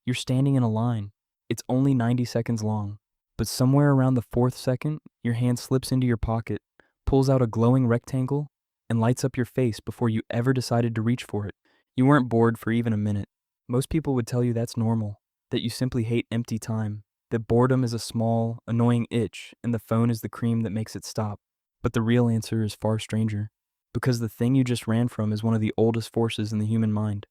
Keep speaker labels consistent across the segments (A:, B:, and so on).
A: You're standing in a line. It's only 90 seconds long. But somewhere around the fourth second, your hand slips into your pocket, pulls out a glowing rectangle, and lights up your face before you ever decided to reach for it. You weren't bored for even a minute. Most people would tell you that's normal, that you simply hate empty time, that boredom is a small, annoying itch, and the phone is the cream that makes it stop. But the real answer is far stranger, because the thing you just ran from is one of the oldest forces in the human mind.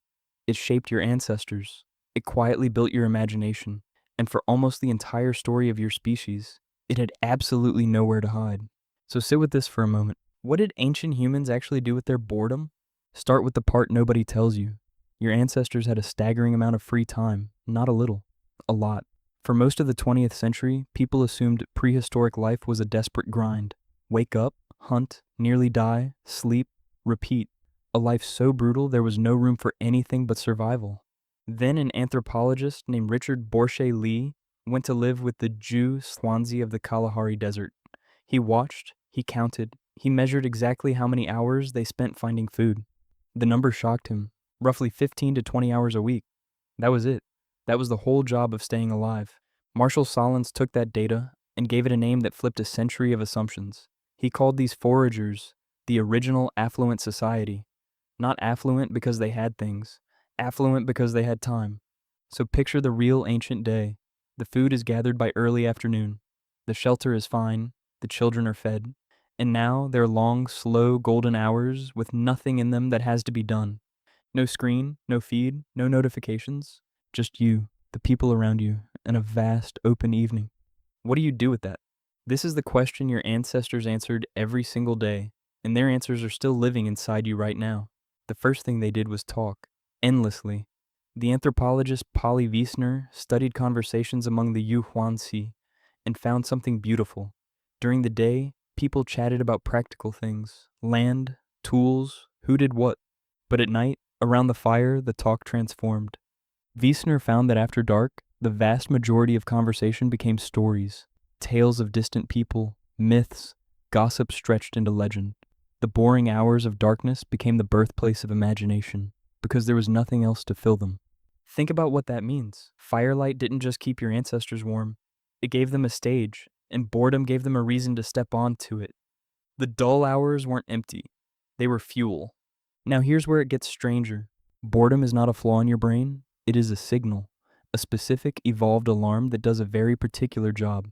A: It shaped your ancestors. It quietly built your imagination. And for almost the entire story of your species, it had absolutely nowhere to hide. So sit with this for a moment. What did ancient humans actually do with their boredom? Start with the part nobody tells you. Your ancestors had a staggering amount of free time, not a little, a lot. For most of the 20th century, people assumed prehistoric life was a desperate grind. Wake up, hunt, nearly die, sleep, repeat. A life so brutal there was no room for anything but survival. Then an anthropologist named Richard Borsche Lee went to live with the Jew Swansea of the Kalahari Desert. He watched, he counted, he measured exactly how many hours they spent finding food. The number shocked him, roughly 15 to 20 hours a week. That was it. That was the whole job of staying alive. Marshall Solins took that data and gave it a name that flipped a century of assumptions. He called these foragers the original affluent society. Not affluent because they had things, affluent because they had time. So picture the real ancient day. The food is gathered by early afternoon. The shelter is fine. The children are fed. And now their long, slow, golden hours with nothing in them that has to be done. No screen, no feed, no notifications. Just you, the people around you, and a vast, open evening. What do you do with that? This is the question your ancestors answered every single day, and their answers are still living inside you right now. The first thing they did was talk, endlessly. The anthropologist Polly Wiesner studied conversations among the Yuhuanxi and found something beautiful. During the day, people chatted about practical things, land, tools, who did what. But at night, around the fire, the talk transformed. Wiesner found that after dark, the vast majority of conversation became stories, tales of distant people, myths, gossip stretched into legend. The boring hours of darkness became the birthplace of imagination, because there was nothing else to fill them. Think about what that means. Firelight didn't just keep your ancestors warm, it gave them a stage, and boredom gave them a reason to step onto it. The dull hours weren't empty, they were fuel. Now here's where it gets stranger. Boredom is not a flaw in your brain, it is a signal, a specific evolved alarm that does a very particular job.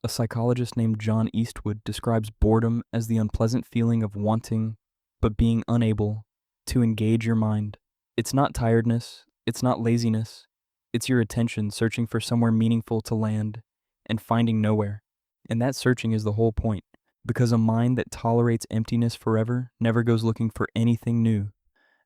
A: A psychologist named John Eastwood describes boredom as the unpleasant feeling of wanting, but being unable, to engage your mind. It's not tiredness, it's not laziness, it's your attention searching for somewhere meaningful to land and finding nowhere. And that searching is the whole point, because a mind that tolerates emptiness forever never goes looking for anything new.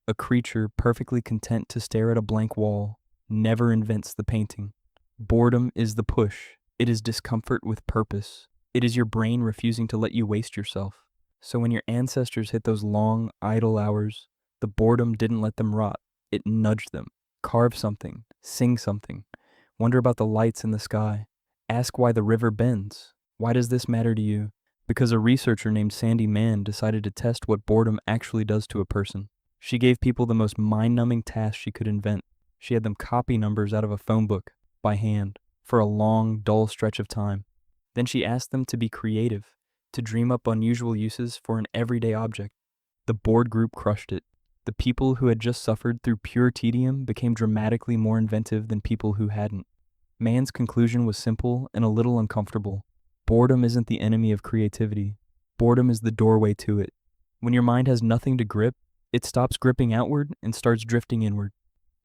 A: A creature perfectly content to stare at a blank wall never invents the painting. Boredom is the push. It is discomfort with purpose. It is your brain refusing to let you waste yourself. So when your ancestors hit those long, idle hours, the boredom didn't let them rot. It nudged them. Carve something. Sing something. Wonder about the lights in the sky. Ask why the river bends. Why does this matter to you? Because a researcher named Sandy Mann decided to test what boredom actually does to a person. She gave people the most mind-numbing task she could invent. She had them copy numbers out of a phone book, by hand, for a long, dull stretch of time. Then she asked them to be creative, to dream up unusual uses for an everyday object. The bored group crushed it. The people who had just suffered through pure tedium became dramatically more inventive than people who hadn't. Mann's conclusion was simple and a little uncomfortable. Boredom isn't the enemy of creativity. Boredom is the doorway to it. When your mind has nothing to grip, it stops gripping outward and starts drifting inward.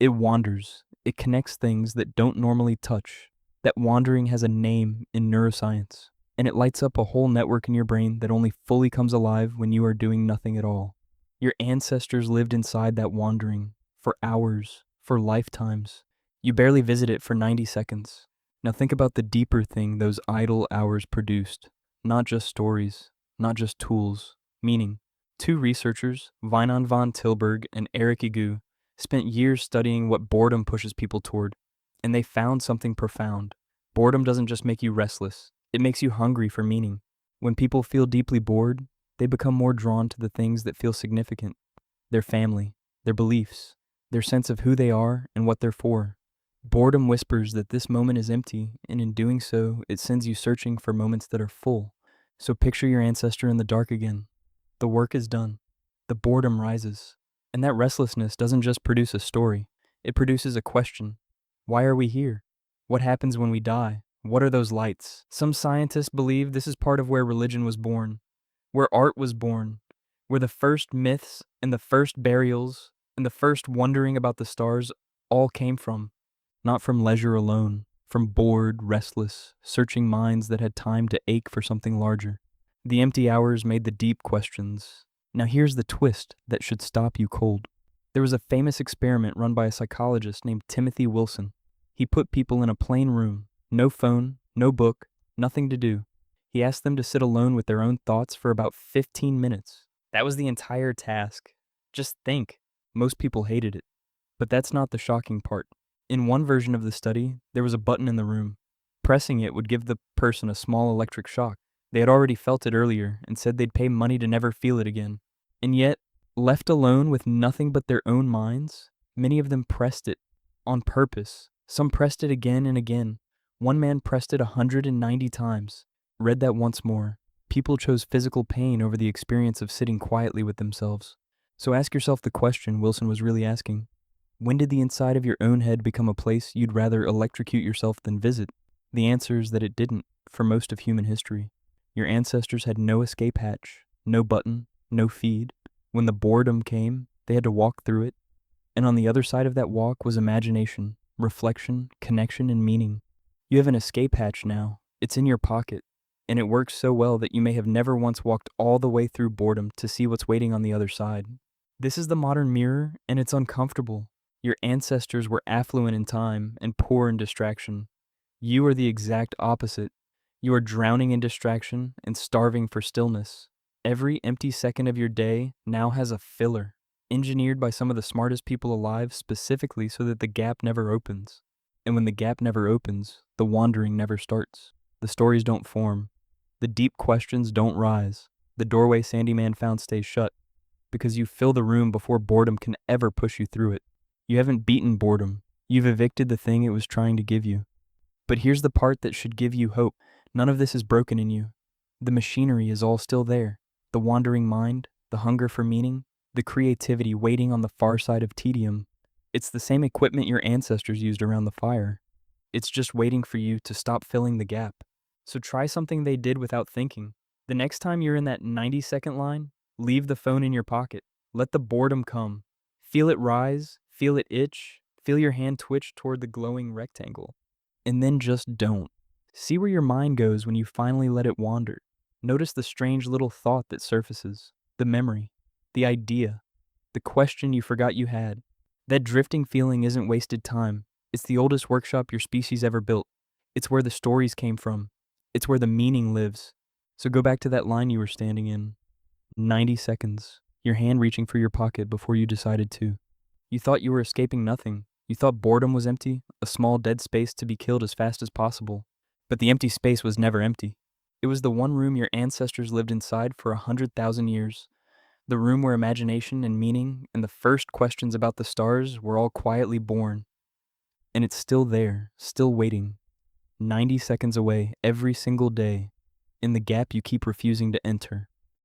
A: It wanders. It connects things that don't normally touch. That wandering has a name in neuroscience, and it lights up a whole network in your brain that only fully comes alive when you are doing nothing at all. Your ancestors lived inside that wandering for hours, for lifetimes. You barely visit it for 90 seconds. Now think about the deeper thing those idle hours produced. Not just stories, not just tools, meaning. Two researchers, Weinon von Tilburg and Eric Igu, spent years studying what boredom pushes people toward, and they found something profound. Boredom doesn't just make you restless, it makes you hungry for meaning. When people feel deeply bored, they become more drawn to the things that feel significant. Their family, their beliefs, their sense of who they are and what they're for. Boredom whispers that this moment is empty, and in doing so, it sends you searching for moments that are full. So picture your ancestor in the dark again. The work is done. The boredom rises. And that restlessness doesn't just produce a story, it produces a question. Why are we here? What happens when we die? What are those lights? Some scientists believe this is part of where religion was born, where art was born, where the first myths and the first burials and the first wondering about the stars all came from. Not from leisure alone, from bored, restless, searching minds that had time to ache for something larger. The empty hours made the deep questions. Now here's the twist that should stop you cold. There was a famous experiment run by a psychologist named Timothy Wilson. He put people in a plain room, no phone, no book, nothing to do. He asked them to sit alone with their own thoughts for about 15 minutes. That was the entire task. Just think. Most people hated it. But that's not the shocking part. In one version of the study, there was a button in the room. Pressing it would give the person a small electric shock. They had already felt it earlier and said they'd pay money to never feel it again. And yet, left alone with nothing but their own minds, many of them pressed it on purpose. Some pressed it again and again. One man pressed it 190 times. Read that once more. People chose physical pain over the experience of sitting quietly with themselves. So ask yourself the question Wilson was really asking. When did the inside of your own head become a place you'd rather electrocute yourself than visit? The answer is that it didn't, for most of human history. Your ancestors had no escape hatch, no button, no feed. When the boredom came, they had to walk through it. And on the other side of that walk was imagination, reflection, connection, and meaning. You have an escape hatch now. It's in your pocket. And it works so well that you may have never once walked all the way through boredom to see what's waiting on the other side. This is the modern mirror, and it's uncomfortable. Your ancestors were affluent in time and poor in distraction. You are the exact opposite. You are drowning in distraction and starving for stillness. Every empty second of your day now has a filler, engineered by some of the smartest people alive specifically so that the gap never opens. And when the gap never opens, the wandering never starts. The stories don't form. The deep questions don't rise. The doorway Sandyman found stays shut because you fill the room before boredom can ever push you through it. You haven't beaten boredom. You've evicted the thing it was trying to give you. But here's the part that should give you hope. None of this is broken in you. The machinery is all still there. The wandering mind, the hunger for meaning, the creativity waiting on the far side of tedium. It's the same equipment your ancestors used around the fire. It's just waiting for you to stop filling the gap. So try something they did without thinking. The next time you're in that 90-second line, leave the phone in your pocket. Let the boredom come. Feel it rise, feel it itch, feel your hand twitch toward the glowing rectangle. And then just don't. See where your mind goes when you finally let it wander. Notice the strange little thought that surfaces, the memory, the idea, the question you forgot you had. That drifting feeling isn't wasted time. It's the oldest workshop your species ever built. It's where the stories came from. It's where the meaning lives. So go back to that line you were standing in. 90 seconds. Your hand reaching for your pocket before you decided to. You thought you were escaping nothing. You thought boredom was empty, a small dead space to be killed as fast as possible. But the empty space was never empty. It was the one room your ancestors lived inside for 100,000 years. The room where imagination and meaning and the first questions about the stars were all quietly born. And it's still there, still waiting. 90 seconds away every single day, in the gap you keep refusing to enter.